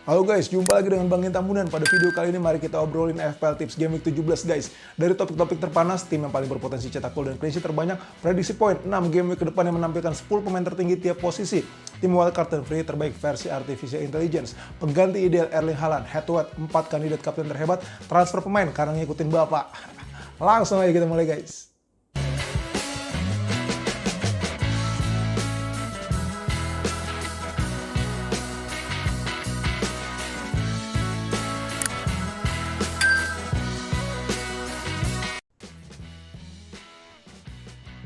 Halo guys, jumpa lagi dengan Bang Intamunan. Pada video kali ini mari kita obrolin FPL Tips Game Week 17 guys. Dari topik-topik terpanas, tim yang paling berpotensi cetak gol dan clean sheet terbanyak, prediksi poin 6 game week ke depan yang menampilkan 10 pemain tertinggi tiap posisi, tim wildcard dan free terbaik versi Artificial Intelligence, pengganti ideal Erling Haaland, head to head 4 kandidat kapten terhebat, transfer pemain karena ngikutin bapak. Langsung aja kita mulai guys.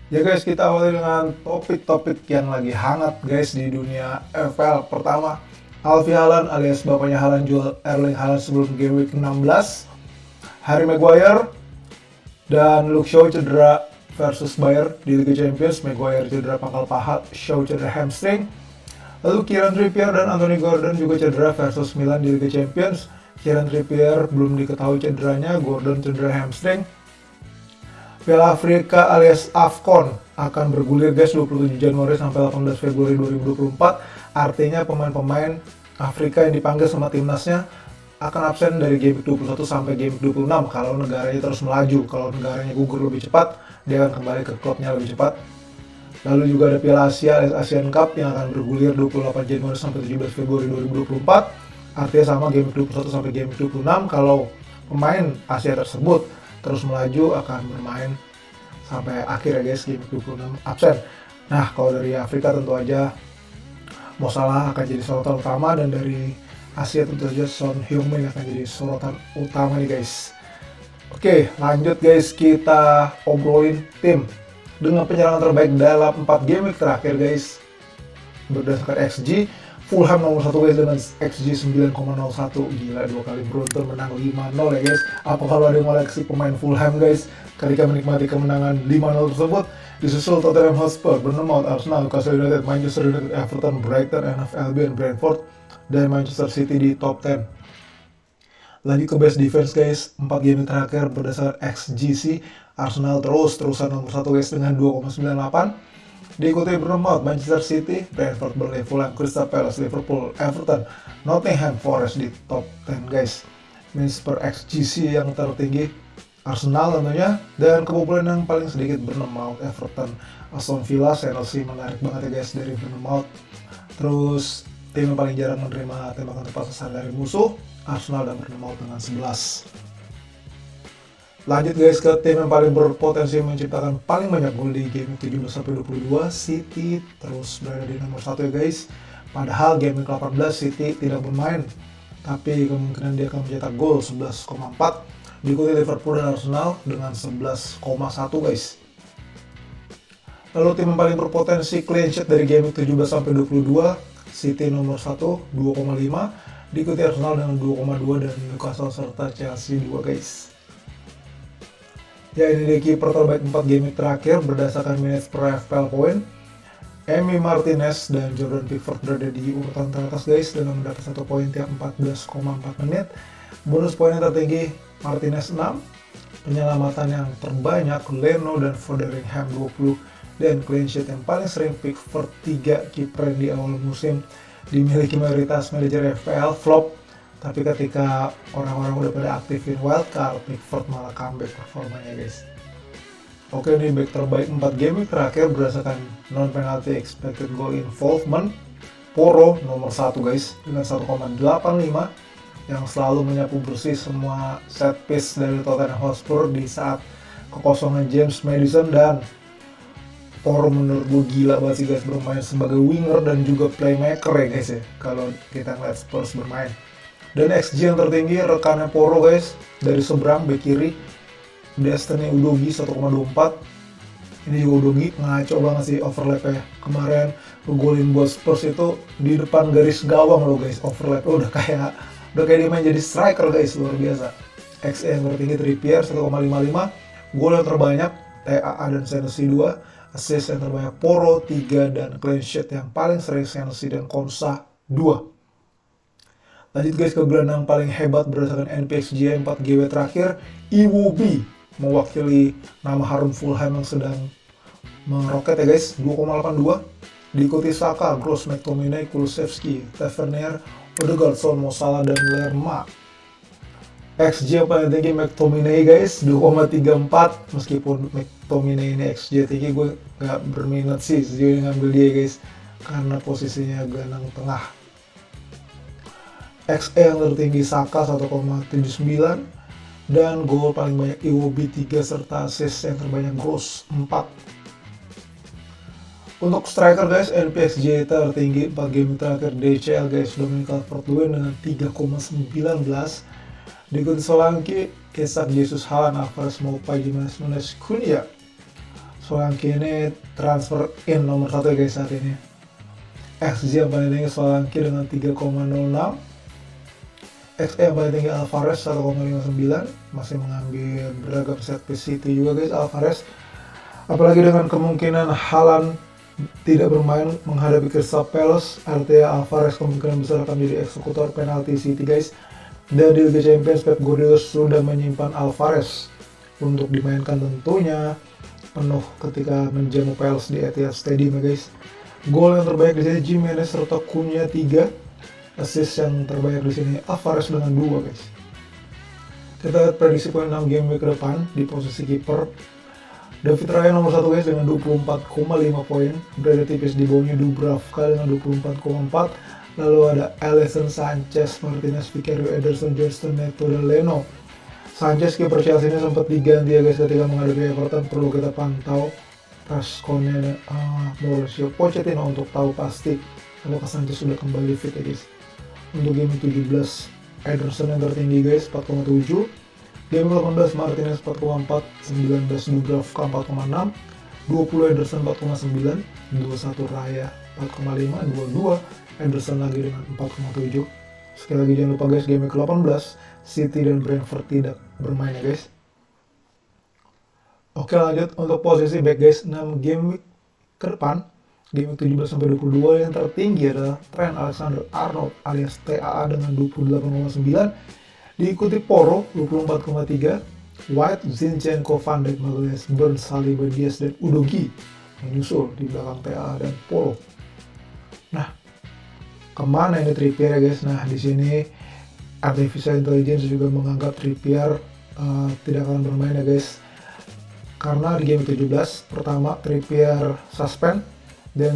Ya guys, kita awali dengan topik-topik yang lagi hangat guys di dunia FPL. Pertama, Alfie Haaland alias bapaknya Haaland jual Erling Haaland sebelum game week 16. Harry Maguire dan Luke Shaw cedera versus Bayern di Liga Champions. Maguire cedera pangkal paha, Shaw cedera hamstring. Lalu Kieran Trippier dan Anthony Gordon juga cedera versus Milan di Liga Champions. Kieran Trippier belum diketahui cederanya, Gordon cedera hamstring. Piala Afrika alias AFCON akan bergulir guys 27 Januari sampai 18 Februari 2024. Artinya pemain-pemain Afrika yang dipanggil sama timnasnya akan absen dari game 21 sampai game 26 kalau negaranya terus melaju. Kalau negaranya gugur lebih cepat, dia akan kembali ke klubnya lebih cepat. Lalu juga ada Piala Asia alias Asian Cup yang akan bergulir 28 Januari sampai 17 Februari 2024. Artinya sama game 21 sampai game 26 kalau pemain Asia tersebut terus melaju akan bermain sampai akhir ya guys, game 26 absen. Nah kalau dari Afrika tentu aja Mo Salah akan jadi sorotan utama, dan dari Asia tentu saja Son Heung-min akan jadi sorotan utama nih guys. Oke lanjut guys, kita obrolin tim dengan penyerangan terbaik dalam 4 game week terakhir guys. Berdasarkan XG, Fulham nomor 1 guys dengan XG 9,01. Gila, 2 kali beruntun menang 5-0 ya guys. Apa kalau ada yang ngoleksi pemain Fulham guys ketika menikmati kemenangan 5-0 tersebut? Disusul Tottenham Hotspur, Bournemouth, Arsenal, Newcastle United, Manchester United, Everton, Brighton, Albion, Brentford, dan Manchester City di top 10. Lanjut ke best defense guys, 4 game terakhir berdasarkan XGC, Arsenal terusan nomor 1 guys dengan 2,98. Diikuti Bournemouth, Manchester City, Brentford, Burnley, Fulham, Crystal Palace, Liverpool, Everton, Nottingham Forest di top 10 guys. Minus per XGC yang tertinggi Arsenal tentunya, dan kebobolan yang paling sedikit Bournemouth, Everton, Aston Villa, Chelsea menarik banget ya guys dari Bournemouth. Terus tim yang paling jarang menerima tembakan tepat sasaran dari musuh, Arsenal dan Bournemouth dengan 11. Lanjut guys ke tim yang paling berpotensi menciptakan paling banyak gol di game 17-22, City terus berada di nomor 1 ya guys. Padahal game 18 City tidak bermain, tapi kemungkinan dia akan mencetak gol 11,4. Diikuti Liverpool dan Arsenal dengan 11,1 guys. Lalu tim yang paling berpotensi clean sheet dari game 17-22, City nomor 1 2,5, diikuti Arsenal dengan 2,2 dan Newcastle serta Chelsea 2 guys. Ya ini dia kiper terbaik 4 game terakhir berdasarkan minutes per FPL point. Emi Martinez dan Jordan Pickford berada di urutan teratas guys dengan mendapat 1 poin tiap 14,4 menit. Bonus poin yang tertinggi Martinez 6, penyelamatan yang terbanyak Leno dan Fotheringham 20, dan clean sheet yang paling sering Pickford 3. Kiper di awal musim dimiliki mayoritas manajer FPL flop, tapi ketika orang-orang udah pada aktifin wildcard, Pickford malah comeback performanya guys. Oke nih back terbaik 4 game terakhir berdasarkan non-penalty expected goal involvement, Porro nomor 1 guys dengan 1,85 yang selalu menyapu bersih semua set piece dari Tottenham Hotspur di saat kekosongan James Maddison. Dan Porro menurut gue gila banget sih guys bermain sebagai winger dan juga playmaker ya guys ya kalau kita ngeliat Spurs bermain. Dan XG yang tertinggi rekannya Porro guys dari seberang bek kiri, Destiny Udogie 1,24. Ini juga Udogie ngaco banget sih overlapnya. Kemarin ngegolin buat Spurs itu di depan garis gawang loh guys, overlapnya udah kayak dia main jadi striker guys, luar biasa. XG yang tertinggi Trippier 1,55, gol yang terbanyak TAA dan Chelsea 2, assist yang terbanyak Porro 3, dan clean sheet yang paling sering Chelsea dan Konsa 2. Lanjut guys ke gelandang paling hebat berdasarkan NPXG 4 GW terakhir, Iwobi mewakili nama harum Fulham yang sedang meroket ya guys, 2,82. Diikuti Saka, Gross, McTominay, Kulusevski, Tavernier, Odegaard, Son, Mo Salah, dan Lerma. XG yang paling tinggi McTominay guys, 2,34. Meskipun McTominay ini XG tinggi, gue nggak berminat sih sejauh ini ngambil dia guys, karena posisinya gelandang tengah. XE yang tertinggi Saka 1,79, dan gol paling banyak Iwobi 3 serta assist yang terbanyak Gross 4. Untuk striker guys, NPXG tertinggi 4 game terakhir DCL guys, Dominic Calvert-Lewin dengan 3,19. Diikuti Solanke, Isak, Jesus, Haaland, Alvarez, Maupay, Jimenez, Nunes, Cunha. Solanke ini transfer in nomor 1 guys saat ini. XG yang paling tinggi Solanke dengan 3,06. XE yang paling tinggi Alvarez 1,59. Masih mengambil beragam set piece City juga guys Alvarez. Apalagi dengan kemungkinan Haaland tidak bermain menghadapi Crystal Palace, artinya Alvarez kemungkinan besar akan menjadi eksekutor penalti City guys. Dan di Liga Champions, Pep Guardiola sudah menyimpan Alvarez untuk dimainkan tentunya penuh ketika menjamu Palace di Etihad Stadium ya guys. Gol yang terbaik di sini Jimenez serta Cunha 3. Assist yang terbanyak di sini Alvarez dengan 2 guys. Kita lihat prediksi poin 6 game week ke depan di posisi kiper. David Raya nomor 1 guys dengan 24,5 poin, berada tipis di bawahnya Dubravka dengan 24,4. Lalu ada Alisson, Sanchez, Martinez, Vicario, Ederson, Johnston, Neto, dan Leno. Sanchez kiper Chelsea ini sempat diganti ya guys ketika menghadapi Everton, perlu kita pantau responnya Mauricio Pochettino untuk tahu pasti apakah Sanchez sudah kembali fit ya guys. Untuk game 17 Ederson yang tertinggi guys 4,7. Game 18 Martinez 4,4, 19 Dubravka 4,6, 20 Ederson 4,9, 21 Raya 4,5, 22 Ederson lagi dengan 4,7. Sekali lagi jangan lupa guys, game ke-18 City dan Brentford tidak bermain ya guys. Oke, lanjut untuk posisi back guys, 6 game week ke depan. Game 17 sampai 22 yang tertinggi adalah Trent Alexander-Arnold alias TAA dengan 28,9, diikuti Porro 24,3, White, Zinchenko, Van Dijk, Magalhaes, Burns, Saliba, Diaz, dan Udogie menyusul di belakang TAA dan Porro. Nah, kemana ini Trippier ya guys? Nah, di sini Artificial Intelligence juga menganggap Trippier tidak akan bermain ya guys. Karena di game 17, pertama Trippier suspend, dan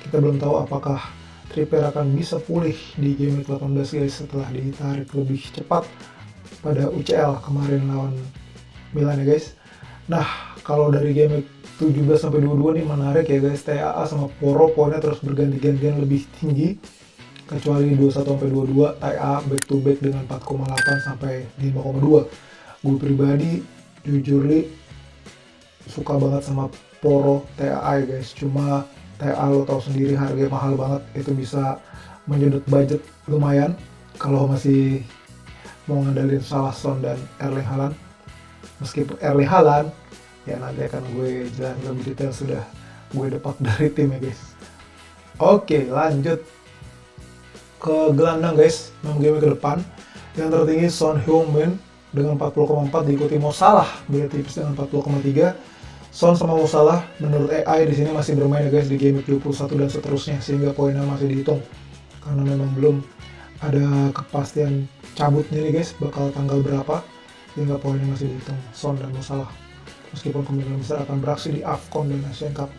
kita belum tahu apakah Trippier akan bisa pulih di game 18 guys setelah ditarik lebih cepat pada UCL kemarin lawan Milan ya guys. Nah, kalau dari game 17 sampai 22 nih menarik ya guys, TAA sama Porro poinnya terus berganti-gantian lebih tinggi. Kecuali 21 sampai 22 TAA back to back dengan 4,8 sampai 5,2. Gue pribadi jujur li suka banget sama Porro TAA ya guys. Cuma TAA lo tau sendiri harganya mahal banget, itu bisa menyedot budget lumayan kalau masih mau ngandalin Salah, Son, dan Erling Haaland. Meskipun Erling Haaland ya nanti akan gue jelasin lebih detail sudah gue depak dari tim ya guys. Oke, lanjut ke gelandang guys, 6 game ke depan. Yang tertinggi Son Heung-min dengan 40,4, diikuti Mo Salah beda tipis dengan 40,3. Son sama Mo Salah menurut AI di sini masih bermain ya guys di game 21 dan seterusnya, sehingga poinnya masih dihitung karena memang belum ada kepastian cabutnya nih guys bakal tanggal berapa, sehingga poinnya masih dihitung Son dan Mo Salah. Meskipun kemungkinan besar akan beraksi di AFCON dan Asian Cup.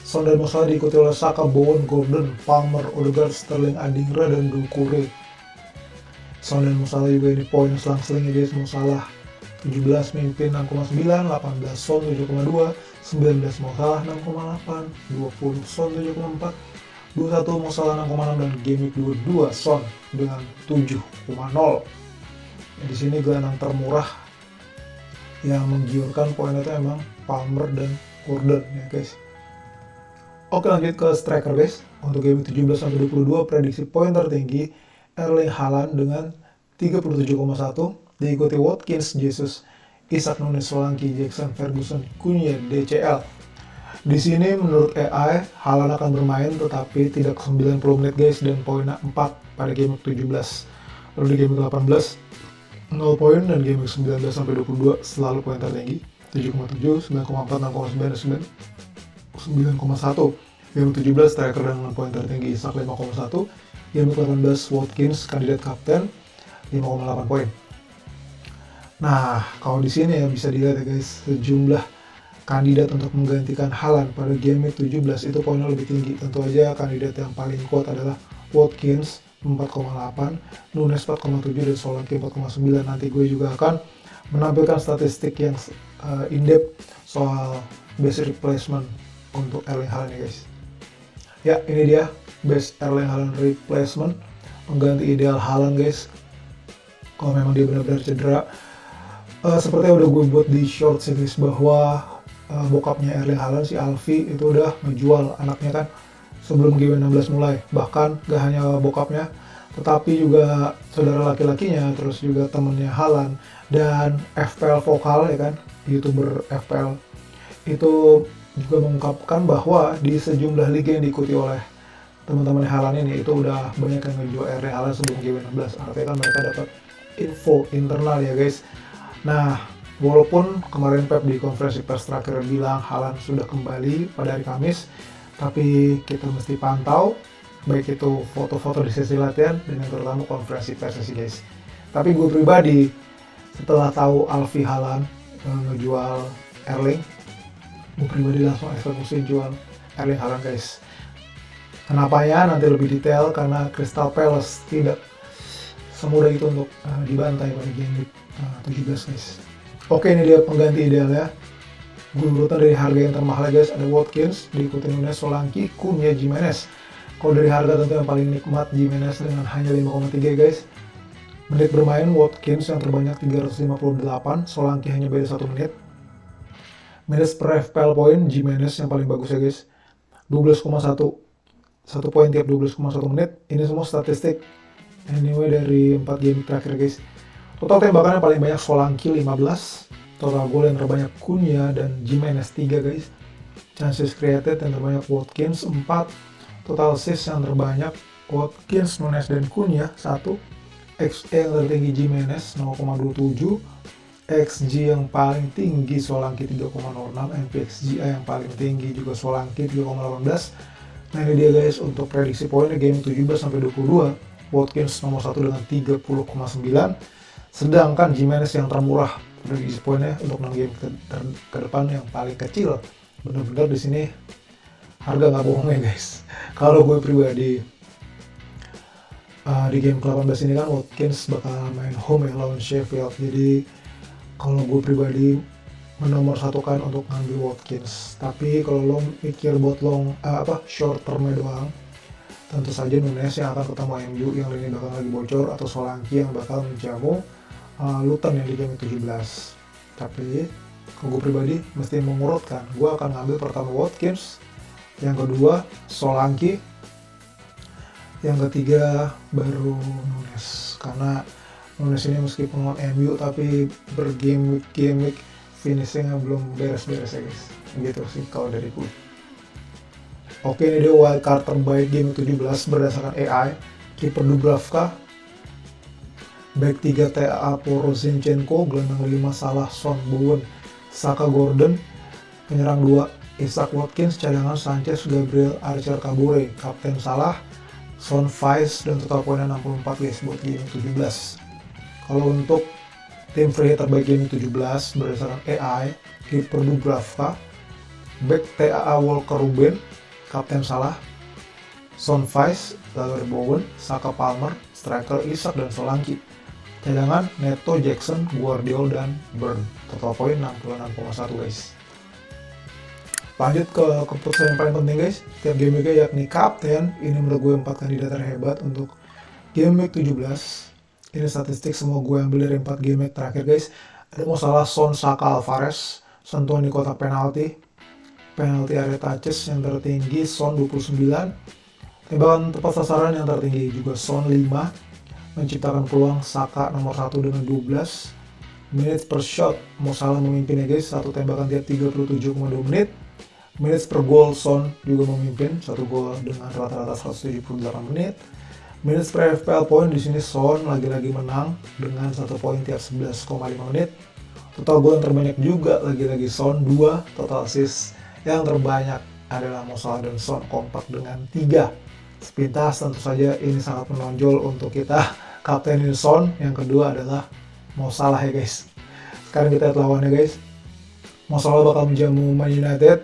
Son dan Mo Salah diikuti oleh Saka, Bowen, Gordon, Palmer, Odegaard, Sterling, Adingra, dan Doucouré. Son dan Mo Salah juga ini poinnya selang-seling ya guys. Mo Salah 17 mimpin 6,9, 18 Son 7,2, 19 Mo Salah 6,8, 20 Son 7,4, 21 Mo Salah 6,6, dan game week 22 Son dengan 7,0. Di sini gelandang termurah yang menggiurkan poinnya itu emang Palmer dan Gordon ya guys. Oke, lanjut ke striker guys. Untuk game 17 sampai 22 prediksi poin tertinggi Erling Haaland dengan 37,1, diikuti Watkins, Jesus, Isak, Nunes, Solanke, Jackson, Ferguson, Cunha, DCL. Di sini menurut AI Haaland akan bermain tetapi tidak 90 menit guys, dan poinnya 4 pada game 17. Lalu di game 18 0 poin, dan game 19 sampai 22 selalu poin tertinggi 7,7, 9,4, 6,9, 9,1. Game 17 striker dengan poin tertinggi Isak 5,1. Game 18 Watkins kandidat kapten 5,8 poin. Nah, kalau di sini ya bisa dilihat ya guys, sejumlah kandidat untuk menggantikan Haaland pada game 17 itu poinnya lebih tinggi. Tentu aja kandidat yang paling kuat adalah Watkins 4,8, Nunes 4,7 dan Solanke 4,9. Nanti gue juga akan menampilkan statistik yang in-depth soal best replacement untuk Erling Haaland ya guys. Ya, ini dia best Erling Haaland replacement, pengganti ideal Haaland guys. Kalau memang dia benar-benar cedera. Seperti yang udah gue buat di short series bahwa bokapnya Erling Haaland si Alfie itu udah ngejual anaknya kan sebelum game 16 mulai. Bahkan gak hanya bokapnya, tetapi juga saudara laki-lakinya, terus juga temennya Haaland dan FPL Vokal ya kan, YouTuber FPL itu juga mengungkapkan bahwa di sejumlah liga yang diikuti oleh teman-teman Haaland ini itu udah banyak yang ngejual Erling Haaland sebelum game 16. Artinya kan mereka dapat info internal ya guys. Nah, walaupun kemarin Pep di konferensi pers terakhir bilang Haaland sudah kembali pada hari Kamis, tapi kita mesti pantau baik itu foto-foto di sesi latihan dan yang terutama konferensi pers sih guys. Tapi gue pribadi setelah tahu Alfie Haaland ngejual Erling, gue pribadi langsung eksekusi jual Erling Haaland guys. Kenapa ya? Nanti lebih detail karena Crystal Palace tidak semudah itu untuk dibantai pada game 17 guys. Oke, ini dia pengganti ideal ya. Gue urutan dari harga yang termahal guys, ada Watkins, diikuti Nunes, Solanke, Cunha, Jimenez. Kalau dari harga tentu yang paling nikmat Jimenez dengan hanya 5,3 guys. Menit bermain Watkins yang terbanyak 358, Solanke hanya beda 1 menit. Minutes per FPL point Jimenez yang paling bagus ya guys, 12,1, 1 poin tiap 12,1 menit. Ini semua statistik anyway dari 4 game terakhir guys. Total tembakan yang paling banyak Solanke 15, total gol yang terbanyak Cunha dan Jimenez 3 guys. Chances created yang terbanyak Watkins 4, total assist yang terbanyak Watkins, Nunes dan Cunha 1, XG yang tertinggi Jimenez 0,27, XG yang paling tinggi Solanke 3,06, MPXGA yang paling tinggi juga Solanke 3,18. Nah ini dia guys untuk prediksi poin di game 17 sampai 22. Watkins nomor 1 dengan 30,9, sedangkan Jimenez yang termurah prediksi poinnya untuk 6 game ke depan yang paling kecil. Bener-bener di sini harga nggak bohong ya guys. Kalau gue pribadi di game ke-18 ini kan Watkins bakal main home ya lawan Sheffield. Jadi kalau gue pribadi menomorsatukan untuk ngambil Watkins. Tapi kalau lo mikir buat short termnya doang, tentu saja Nunes yang akan ketemu MU yang ini bakal lagi bocor, atau Solanke yang bakal menjamu Luton yang di game 17. Tapi kalau gue pribadi mesti mengurutkan, gue akan ngambil pertama Watkins, yang kedua Solanke, yang ketiga baru Nunes. Karena Nunes ini meskipun lawan MU tapi bergame week finishingnya belum beres-beres ya guys. Gitu sih kalau dari gue. Oke, ini dia wildcard terbaik game 17 berdasarkan AI. Kiper Dubravka, back 3 TAA Poroshenko, gelandang 5 Salah, Son, Bowen, Saka, Gordon, penyerang 2 Isak, Watkins, cadangan Sanchez, Gabriel, Archer, Kabore, kapten Salah, Son, Vice, dan total poinnya 64 guys buat game 17. Kalau untuk tim free hit terbaik game 17 berdasarkan AI, kiper Dubravka, back TAA Walker Ruben, kapten Salah, Son, Vice, lalu Bowen, Saka, Palmer, striker Isak dan Solanke. Cadangan Neto, Jackson, Guardiol, dan Burn. Total poin 66,1 guys. Lanjut ke keputusan yang paling penting guys, tiap game week yakni kapten. Ini menurut gue 4 kandidat terhebat untuk game week 17. Ini statistik semua gue ambil dari 4 game week terakhir guys. Ada masalah Son, Saka, Alvarez, sentuhan di kotak penalti area touches yang tertinggi Son 29, tembakan tepat sasaran yang tertinggi juga Son 5, menciptakan peluang Saka nomor 1 dengan 12, minutes per shot Mo Salah memimpin ya guys, 1 tembakan tiap 37,2 menit, minutes per goal Son juga memimpin, 1 gol dengan rata-rata 178 menit, minutes per FPL point di sini Son lagi-lagi menang dengan 1 poin tiap 11,5 menit, total gol yang terbanyak juga lagi-lagi Son 2, total assist yang terbanyak adalah Mo Salah dan Son kompak dengan 3. Sepintas tentu saja ini sangat menonjol untuk kita kaptenin Son. Yang kedua adalah Mo Salah ya guys. Sekarang kita lihat lawannya guys. Mo Salah bakal menjamu Man United,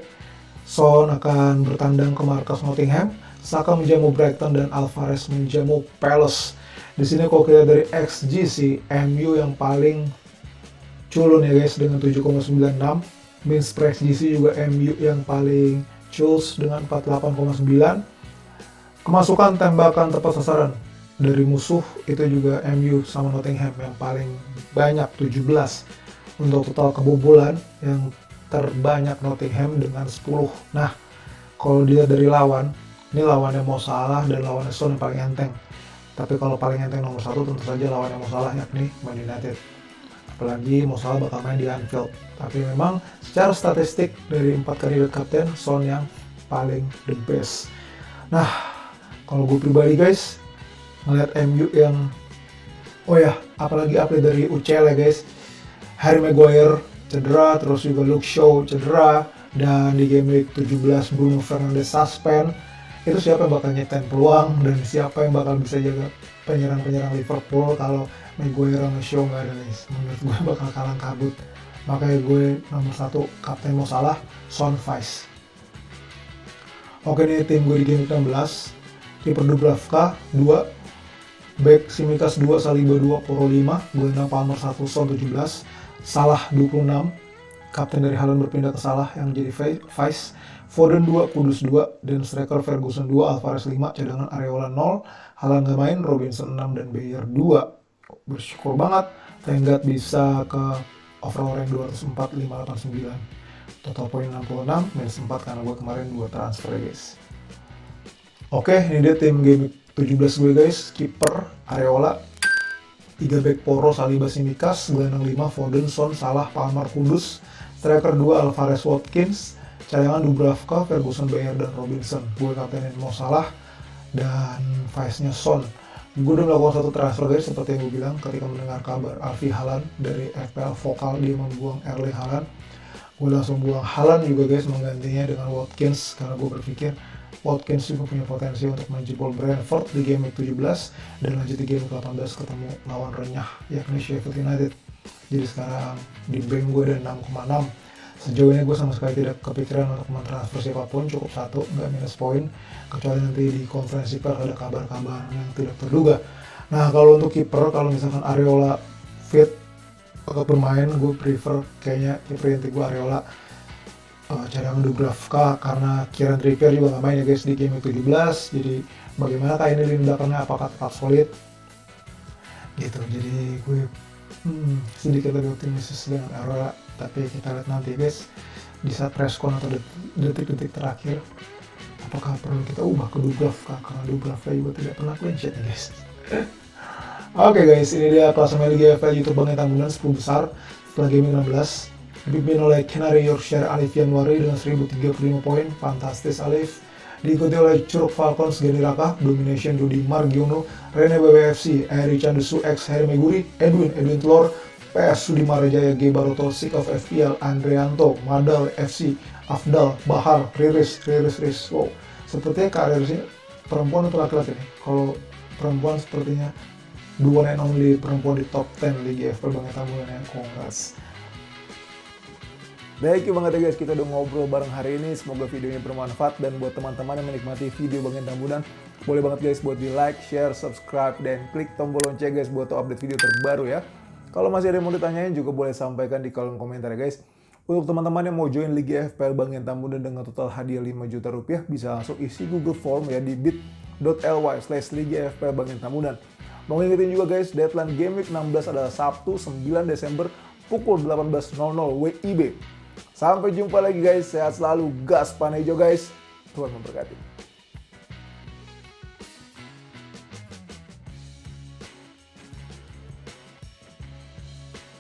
Son akan bertandang ke markas Nottingham, Saka menjamu Brighton, dan Alvarez menjamu Palace. Di sini kalau kita dari XG sih, MU yang paling culun ya guys dengan 7,96. Min spread XG juga MU yang paling culs dengan 48,9. Kemasukan tembakan tepat sasaran dari musuh itu juga MU sama Nottingham yang paling banyak 17. Untuk total kebobolan yang terbanyak Nottingham dengan 10. Nah, kalau dia dari lawan, ini lawannya Mo Salah dan lawannya Son yang paling enteng. Tapi kalau paling enteng nomor 1 tentu saja lawannya Mo Salah, yakni Man United. Apalagi Mo Salah bakal main di Anfield. Tapi memang secara statistik dari 4 kandidat kapten, Son yang paling the best. Nah, kalau gue pribadi guys, ngeliat MU yang apalagi update dari UCL ya guys. Harry Maguire cedera, terus juga Luke Shaw cedera, dan di game week 17 Bruno Fernandes suspend. Itu siapa yang bakal nyiptain peluang dan siapa yang bakal bisa jaga penyerang-penyerang Liverpool kalau Maguire sama Shaw nggak ada guys. Menurut gue bakal kalah kabut. Makanya gue nomor 1 kapten Mo Salah, Son Vice. Oke, ini tim gue di game 16. Kiper Dubravka 2, back Tsimikas 2, Saliba 2, Poro 5, gelandang Palmer 1, Son 17, Salah 26, kapten dari Haaland berpindah ke Salah yang jadi Vice, Foden 2, Kudus 2, dan striker Ferguson 2, Alvarez 5, cadangan Areola 0, Haaland gak main, Robinson 6, dan Bayer 2. Bersyukur banget, Tenggat bisa ke overall rank 204, 589. Total poin 66, minus 4 karena gue kemarin 2 transfer guys. Oke, ini dia tim game 17 gue guys. Kiper Areola, 3 back Poro, Saliba, Tsimikas, gelandang 5 Foden, Son, Salah, Palmer, Kudus, striker 2 Alvarez, Watkins, cadangan Dubravka, Ferguson, Bayer, dan Robinson. Gue kaptenin Mo Salah dan vice-nya Son. Gue udah melakukan 1 transfer guys, seperti yang gue bilang ketika mendengar kabar Alfie Haaland dari FPL Vokal dia membuang Erling Haaland. Gue langsung buang Haaland juga guys, menggantinya dengan Watkins karena gue berpikir Watkins juga punya potensi untuk menjebol Brentford di game 17 dan lanjut di game 18 ketemu lawan renyah yakni Sheffield United. Jadi sekarang di bank gue ada 6,6. Sejauh ini gue sama sekali tidak kepikiran untuk mentransfer siapapun, cukup 1, nggak minus poin, kecuali nanti di konferensi pers ada kabar-kabar yang tidak terduga. Nah, kalau untuk kiper, kalau misalkan Areola fit atau bermain, gue prefer kayaknya kiper inti gue Areola. Cadangan Dubravka karena Kieran Trippier juga nggak main ya guys di game 17. Jadi bagaimana ini lini belakangnya, apakah tetap solid gitu. Jadi gue sedikit lebih optimis dengan Areola, tapi kita lihat nanti guys di saat preskon atau detik-detik terakhir apakah perlu kita ubah ke Dubravka karena Dubravka juga tidak pernah clean sheet ya guys. Oke guys, ini dia klasemen Liga FPL YouTube Bang Tambunan 10 besar setelah game 16. Dipimpin oleh Canary Yorkshire Alif Januari dengan 1035 poin, fantastis Alif. Diikuti oleh Curug Falcons Gani Raka, Domination Dodi Margiono, Rene BBFC, Eri Chandusu X Harry Meguri, Edwin Tlor, PS Sudimara Jaya G Baroto, Sik of FPL, Andreanto, Madal FC, Afdal, Bahar, Riris. Wow, sepertinya karir sih perempuan atau laki-laki nih. Kalau perempuan sepertinya dua and only perempuan di top 10 Liga FPL Bang Tambunan yang congrats. Thank you banget ya guys, kita udah ngobrol bareng hari ini. Semoga videonya bermanfaat, dan buat teman-teman yang menikmati video Bang Tambunan, boleh banget guys buat di like, share, subscribe, dan klik tombol lonceng guys buat update video terbaru ya. Kalau masih ada yang mau ditanyain juga boleh sampaikan di kolom komentar ya guys. Untuk teman-teman yang mau join Liga FPL Bang Tambunan dengan total hadiah 5 juta rupiah, bisa langsung isi Google Form ya di bit.ly/Liga FPL Bang Tambunan. Mau ngingetin juga guys, deadline Game Week 16 adalah Sabtu 9 Desember pukul 18.00 WIB. Sampai jumpa lagi guys, sehat selalu, gas panejo guys, Tuhan memberkati.